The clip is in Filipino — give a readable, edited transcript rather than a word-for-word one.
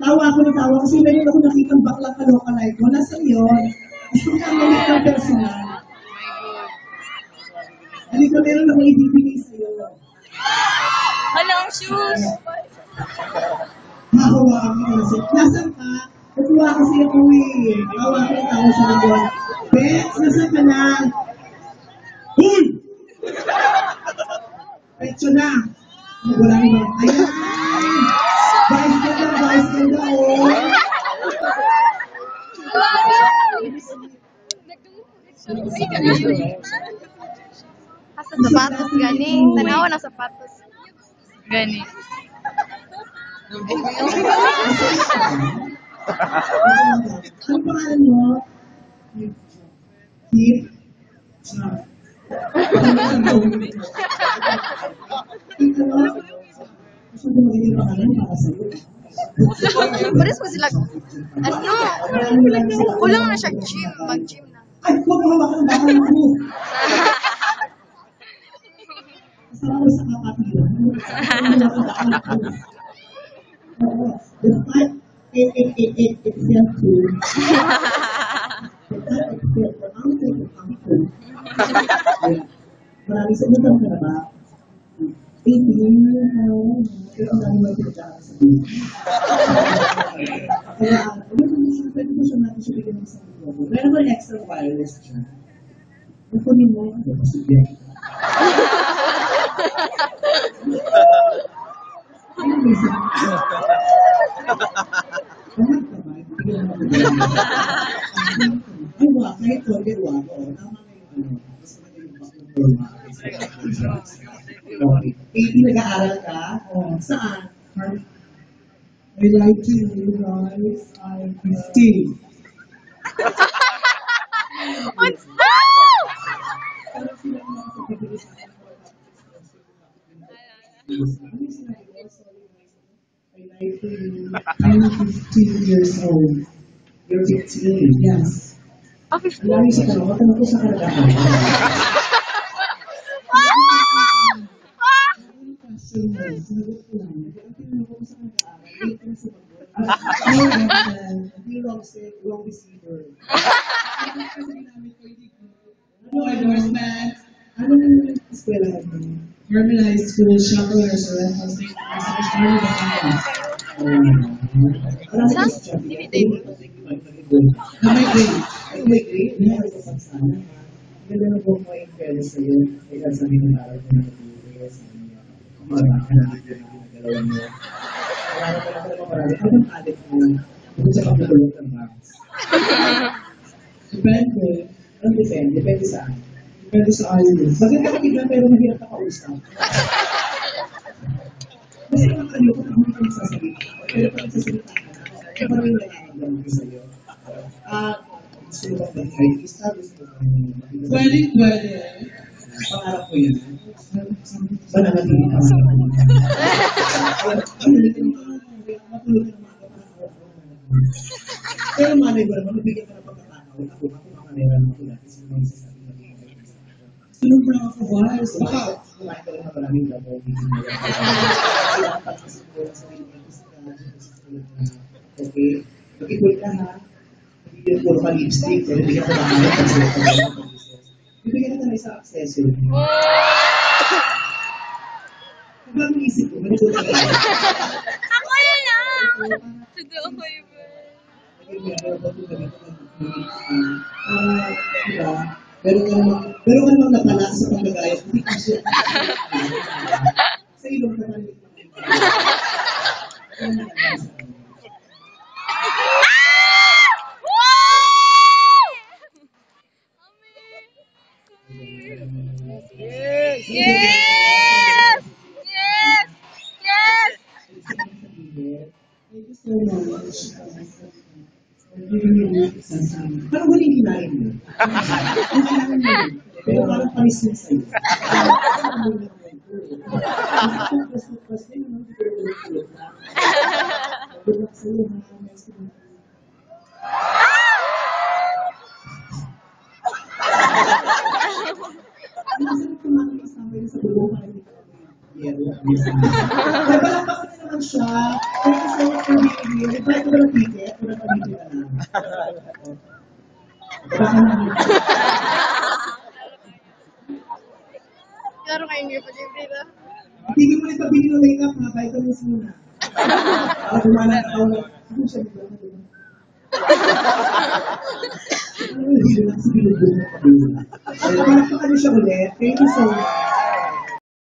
Tawa ako ng tawa kasi meron ako nakitang bakla ka lookalike mo. Nasaan yun? Gusto ko kang mamit ng personal. Halika, meron ako ibibigay sa'yo. Hala, ang shoes! Mahawaan mo kasi. Nasaan ka? Kukuha kasi ako eh. Tawa ako ng tawa sa mga. Bex, nasaan ka na? Hoy! Petso na. Wala naman. Ayan! Vice ganda, oh. Asa sapatos gani. Tanawa na sapatos. Gani. Ano pangalan mo? Hip? Gusto mo magiging pangalan para sa'yo? Pares mo sila. Ano? Kulang na siya gym. Mag-gym na. Ay, huwag mo hawakan ang bakal mo. Masama ko sa kapatiran. Oo. Despite 8888 except to maraming sa inyo ka na ba? 18, pero ang dami mo pinagkakala sa buhay. Kaya, pwede mo siya natin siya bigyan ng isang video. Meron ba yung extra wireless dyan? Nakunin mo, ito pa siya. Ay, wala. Kahit ko, hindi wala ko. Tama na yung ano. Mas maganda yung basketball. Okay. Nag-aaral ka? Saan? I like you guys. I'm 15. What's that? I like you. I'm 15 years old. You're 15. Yes. Oh, 15. Alam mo sa tanong, matanong ko sa karagahan. Sinagot ko lang. Ang tinanong ko sa karagahan, hindi ko sumagot. Hindi wrong receiver. Ano endorsement? Ano yung eskwela mo? Carmel High School, Chaco, Restaurant, Hosting, Carmel Batangas. Alam mo yung sa may grade. Ay, may grade. Hindi ako sa sana. Ganda na po mo yung pwede sa'yo. Kaya sabi ng araw ko na mag-iwis. Kumarang ka na dito yung ginagalawan mo. Marami ka na pala marami. Ano ang adik mo? Bukod sa pagkatulog ng banks. Depende. Ano depende? Depende saan? Depende sa ayaw. Maganda ka tignan pero mahirap ka kausap. Kasi naman kayo kung hindi ka nagsasalita. Pero pag nagsasalita ka, kaya parang yung nalakagyan ko sa'yo. Gusto mo bang mag-artista? Gusto mo bang pwede. Pangarap ko yan. Ba nangatili ka? Pero malay ko naman, mabigyan ka ng pagkakataon. Ako makameran ako dati sa mga sasabi na bigyan. Sinong brown ako ba? Baka kumain ka rin na maraming dabo. Okay? Mag-ikul ka ha. Hindi yung puro ka lipstick. Pero bigyan ka naman kasi bibigyan ka na isang accessory. Kung ba ang isip ko, ganito ka lang. Ako yun lang! Totoo ko yun. Pero ka namang napala sa pagkagayat. Hindi ka siya. Sa ilong ka naman. Yes! Yes! Yes! Yes! Thank you so much. Parang huling kinain mo. Pero parang panis mo sa'yo. Sa bubong pa rin. Pero palakpakan na naman lang siya. Thank you so much for being here. Invite mo ng ticket. Kung nagpamili ka na. Baka naman. Klaro kayo niyo pa, Jeffrey, na. Tigil mo na ipabili ng makeup, mga vitamins muna. Para gumana ka ako. Ano siya nito? Ano hindi lang sa binubog mo pa doon. Ano siya ulit? Thank you so much.